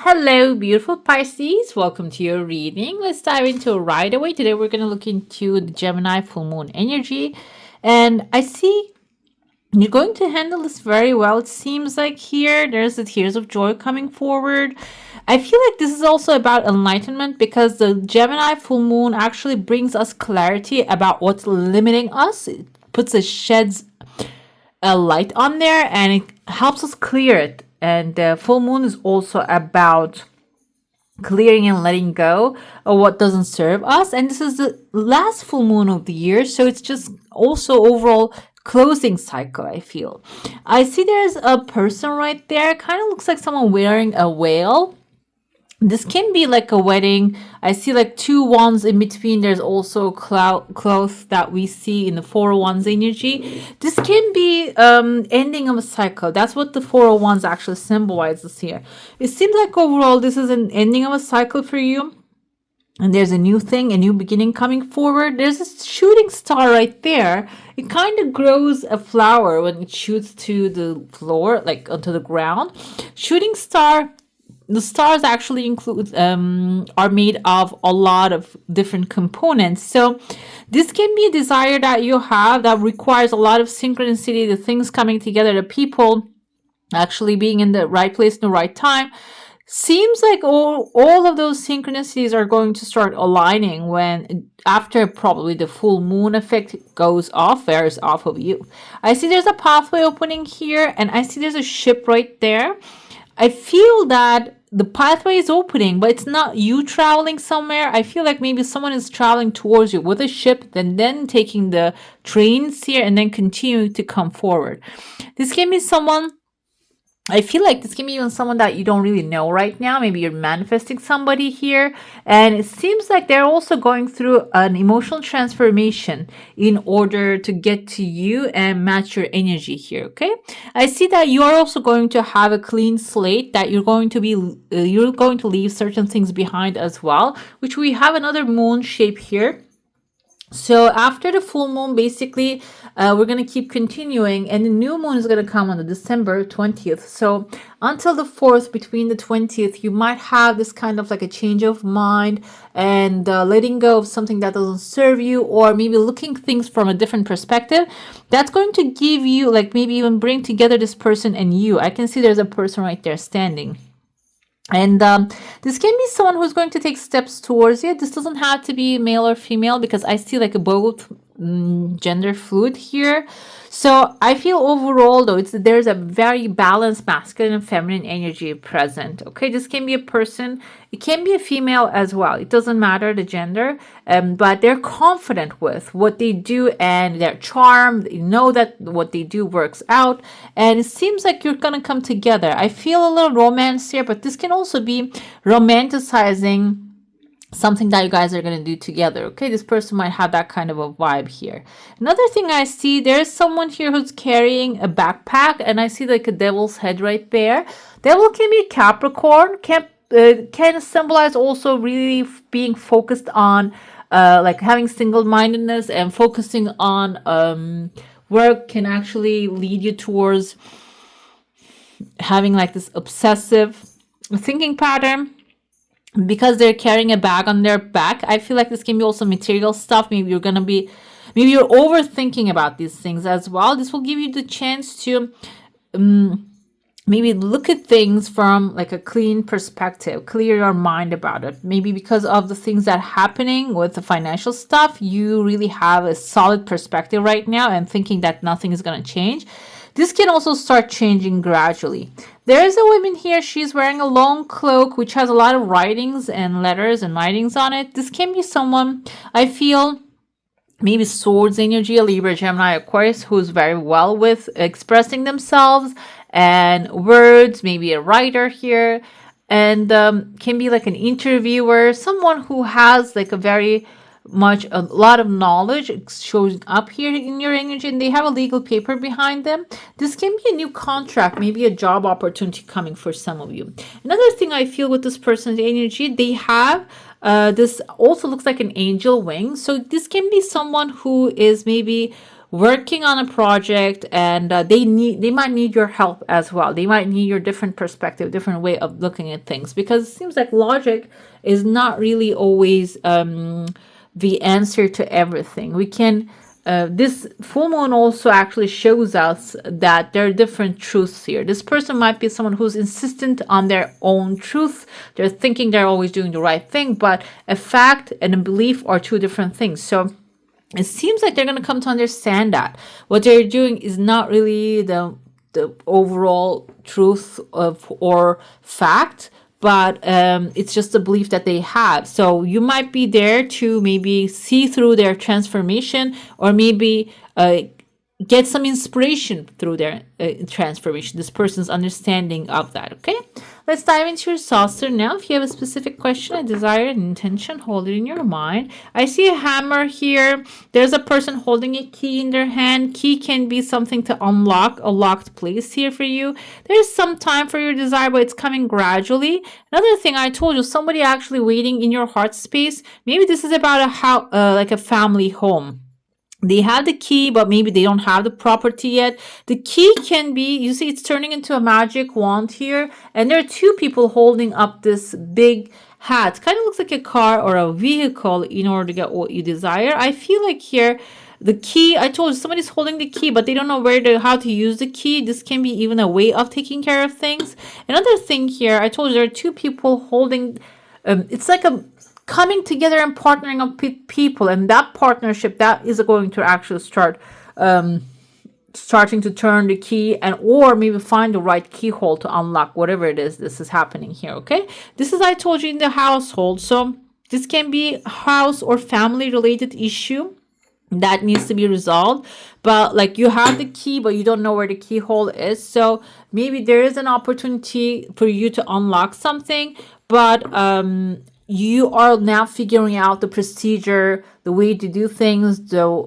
Hello, beautiful Pisces. Welcome to your reading. Let's dive into it right away. Today, we're going to look into the Gemini full moon energy. And I see you're going to handle this very well. It seems like here, there's the tears of joy coming forward. I feel like this is also about enlightenment because the Gemini full moon actually brings us clarity about what's limiting us. It puts sheds a light on there and it helps us clear it. And the full moon is also about clearing and letting go of what doesn't serve us. And this is the last full moon of the year. So it's just also overall closing cycle, I feel. I see there's a person right there. Kind of looks like someone wearing a veil. This can be like a wedding. I see like two wands in between. There's also cloth that we see in the Four of Wands energy. This can be ending of a cycle. That's what the Four of Wands actually symbolizes here. It seems like overall this is an ending of a cycle for you. And there's a new thing, a new beginning coming forward. There's a shooting star right there. It kind of grows a flower when it shoots to the floor, like onto the ground. Shooting star, the stars actually are made of a lot of different components. So this can be a desire that you have that requires a lot of synchronicity, the things coming together, the people actually being in the right place in the right time. Seems like all of those synchronicities are going to start aligning when after probably the full moon effect wears off of you. I see there's a pathway opening here and I see there's a ship right there. I feel that the pathway is opening, but it's not you traveling somewhere. I feel like maybe someone is traveling towards you with a ship, then taking the trains here and then continuing to come forward. This can be someone, I feel like this can be even someone that you don't really know right now. Maybe you're manifesting somebody here. And it seems like they're also going through an emotional transformation in order to get to you and match your energy here, okay? I see that you are also going to have a clean slate, that you're going to leave certain things behind as well, which we have another moon shape here. So after the full moon, basically, we're going to keep continuing and the new moon is going to come on the December 20th. So until the 4th, between the 20th, you might have this kind of like a change of mind and letting go of something that doesn't serve you, or maybe looking things from a different perspective. That's going to give you, like, maybe even bring together this person and you. I can see there's a person right there standing. And this can be someone who's going to take steps towards you. This doesn't have to be male or female because I see like a both gender fluid here. So I feel overall though, there's a very balanced masculine and feminine energy present. Okay, this can be a person, it can be a female as well. It doesn't matter the gender, but they're confident with what they do and their charm. They know that what they do works out, and it seems like you're gonna come together. I feel a little romance here, but this can also be romanticizing something that you guys are going to do together. Okay, this person might have that kind of a vibe here. Another thing I see, there's someone here who's carrying a backpack, and I see like a devil's head right there. Devil can be Capricorn, can symbolize also really being focused on like having single-mindedness and focusing on work can actually lead you towards having like this obsessive thinking pattern. Because they're carrying a bag on their back, I feel like this can be also material stuff. Maybe you're overthinking about these things as well. This will give you the chance to maybe look at things from like a clean perspective, clear your mind about it. Maybe because of the things that are happening with the financial stuff, you really have a solid perspective right now and thinking that nothing is going to change. This can also start changing gradually. There is a woman here. She's wearing a long cloak, which has a lot of writings and letters and writings on it. This can be someone, I feel, maybe swords energy, a Libra, Gemini, Aquarius, who's very well with expressing themselves and words, maybe a writer here, and can be like an interviewer, someone who has like a lot of knowledge showing up here in your energy, and they have a legal paper behind them. This can be a new contract, maybe a job opportunity coming for some of you. Another thing I feel with this person's energy, they have this also looks like an angel wing. So this can be someone who is maybe working on a project, and they might need your help as well. They might need your different perspective, different way of looking at things, because it seems like logic is not really always the answer to everything. We can this full moon also actually shows us that there are different truths here. This person might be someone who's insistent on their own truth. They're thinking they're always doing the right thing, but a fact and a belief are two different things. So it seems like they're going to come to understand that what they're doing is not really the overall truth of or fact, but it's just a belief that they have. So you might be there to maybe see through their transformation, or maybe get some inspiration through their transformation, this person's understanding of that. Okay, let's dive into your saucer now. If you have a specific question, a desire, an intention, hold it in your mind. I see a hammer here. There's a person holding a key in their hand. Key can be something to unlock a locked place here for you. There's some time for your desire, but it's coming gradually. Another thing I told you, somebody actually waiting in your heart space. Maybe this is about a house, like a family home. They have the key, but maybe they don't have the property yet. The key can be, you see, it's turning into a magic wand here. And there are two people holding up this big hat. Kind of looks like a car or a vehicle in order to get what you desire. I feel like here, the key, I told you, somebody's holding the key, but they don't know how to use the key. This can be even a way of taking care of things. Another thing here, I told you there are two people holding, it's like a coming together and partnering up with people, and that partnership that is going to actually start starting to turn the key, and or maybe find the right keyhole to unlock whatever it is this is happening here. Okay, this is, I told you, in the household. So this can be house or family related issue that needs to be resolved, but like you have the key but you don't know where the keyhole is. So maybe there is an opportunity for you to unlock something, but you are now figuring out the procedure, the way to do things,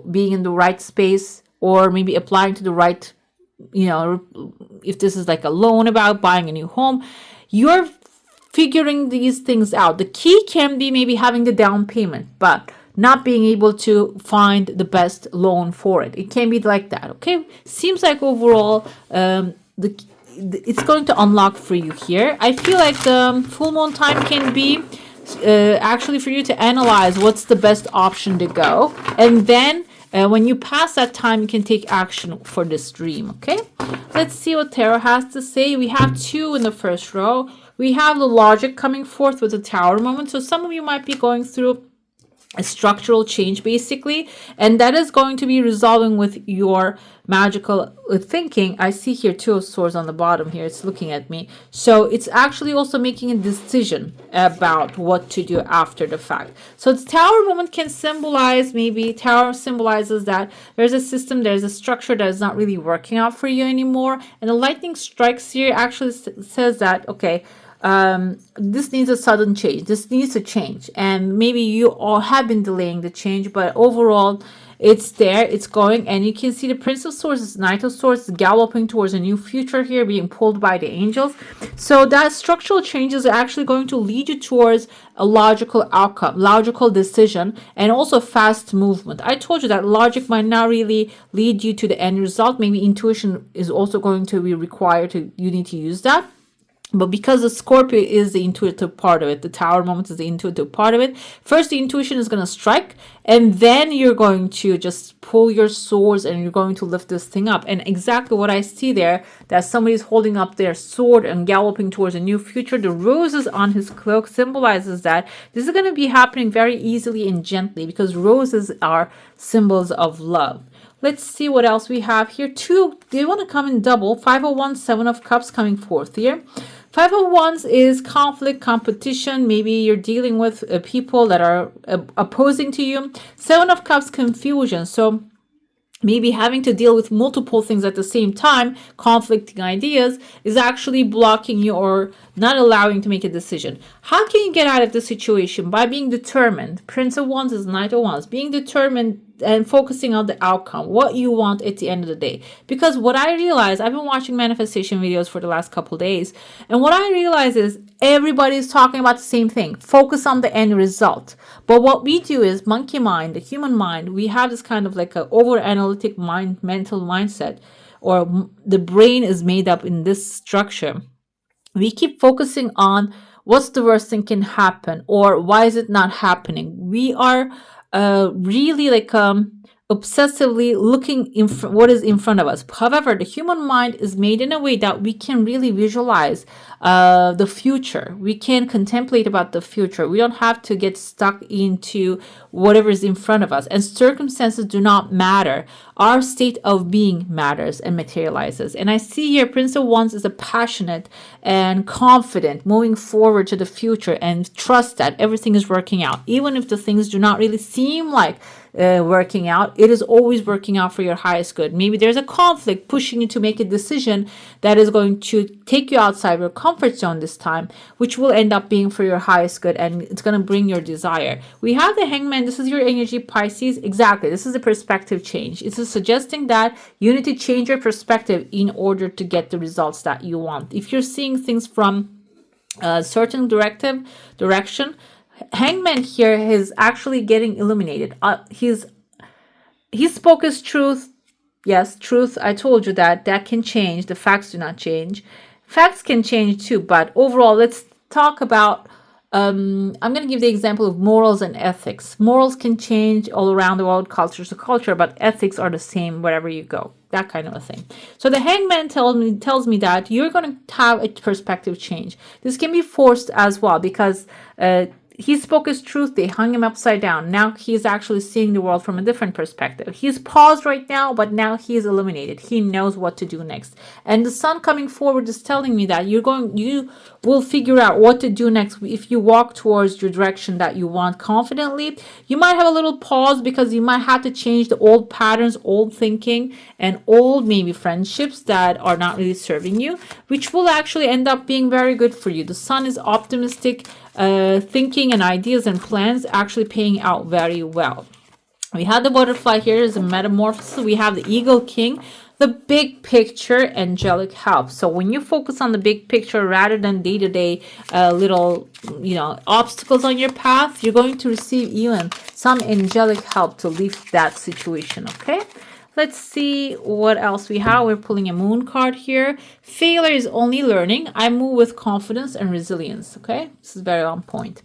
being in the right space, or maybe applying to the right, if this is like a loan about buying a new home, you're figuring these things out. The key can be maybe having the down payment, but not being able to find the best loan for it. It can be like that. Okay, seems like overall it's going to unlock for you here. I feel like the full moon time can be actually for you to analyze what's the best option to go, and then when you pass that time, you can take action for this dream. Okay, let's see what tarot has to say. We have 2 in the first row. We have the logic coming forth with the Tower moment. So some of you might be going through a structural change basically, and that is going to be resolving with your magical thinking. I see here 2 of swords on the bottom here. It's looking at me. So it's actually also making a decision about what to do after the fact. So the Tower moment can symbolize, maybe Tower symbolizes that there's a system, there's a structure that is not really working out for you anymore. And the lightning strikes here actually says that, okay, this needs a sudden change. This needs to change, and maybe you all have been delaying the change, but overall it's there, it's going. And you can see the Prince of Swords, Knight of Swords galloping towards a new future here, being pulled by the angels. So that structural changes are actually going to lead you towards a logical outcome, logical decision, and also fast movement. I told you that logic might not really lead you to the end result. Maybe intuition is also going to be required you need to use that. But because the Scorpio is the intuitive part of it, the Tower moment is the intuitive part of it. First, the intuition is going to strike, and then you're going to just pull your swords and you're going to lift this thing up. And exactly what I see there, that somebody's holding up their sword and galloping towards a new future. The roses on his cloak symbolizes that this is going to be happening very easily and gently, because roses are symbols of love. Let's see what else we have here. 2, they want to come in double. 5 of Wands, 7 of Cups coming forth here. 5 of Wands is conflict, competition. Maybe you're dealing with people that are opposing to you. 7 of Cups, confusion. So maybe having to deal with multiple things at the same time, conflicting ideas, is actually blocking you or not allowing you to make a decision. How can you get out of the situation? By being determined. Prince of Wands is Knight of Wands. Being determined and focusing on the outcome, what you want at the end of the day. Because what I realize, I've been watching manifestation videos for the last couple days, and what I realize is everybody's talking about the same thing: focus on the end result. But what we do is monkey mind, the human mind, we have this kind of like a over analytic mind, mental mindset, or the brain is made up in this structure. We keep focusing on what's the worst thing can happen, or why is it not happening. We are really like obsessively looking what is in front of us. However, the human mind is made in a way that we can really visualize the future. We can contemplate about the future. We don't have to get stuck into whatever is in front of us. And circumstances do not matter. Our state of being matters and materializes. And I see here Prince of Wands is a passionate and confident, moving forward to the future, and trust that everything is working out. Even if the things do not really seem like working out, it is always working out for your highest good. Maybe there's a conflict pushing you to make a decision that is going to take you outside your comfort zone this time, which will end up being for your highest good, and it's going to bring your desire. We have the Hangman. This is your energy, Pisces. Exactly. This is a perspective change. It's suggesting that you need to change your perspective in order to get the results that you want. If you're seeing things from a certain direction, Hangman here is actually getting illuminated. He spoke his truth. Yes, truth. I told you that can change. The facts do not change. Facts can change too, but overall, let's talk about. I'm going to give the example of morals and ethics. Morals can change all around the world, culture to culture, but ethics are the same wherever you go. That kind of a thing. So the Hangman tells me that you're going to have a perspective change. This can be forced as well, because he spoke his truth. They hung him upside down. Now he's actually seeing the world from a different perspective. He's paused right now, but now he is illuminated. He knows what to do next. And the sun coming forward is telling me that you will figure out what to do next. If you walk towards your direction that you want confidently, you might have a little pause, because you might have to change the old patterns, old thinking, and old maybe friendships that are not really serving you, which will actually end up being very good for you. The sun is optimistic, thinking and ideas and plans actually paying out very well. We have the butterfly here as a metamorphosis. We have the eagle king, the big picture, angelic help. So when you focus on the big picture rather than day-to-day little obstacles on your path, you're going to receive even some angelic help to lift that situation. Okay, let's see what else we have. We're pulling a moon card here. Failure is only learning. I move with confidence and resilience. Okay, this is very on point.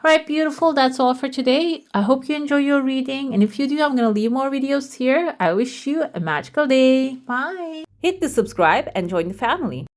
All right, beautiful. That's all for today. I hope you enjoy your reading. And if you do, I'm going to leave more videos here. I wish you a magical day. Bye. Hit the subscribe and join the family.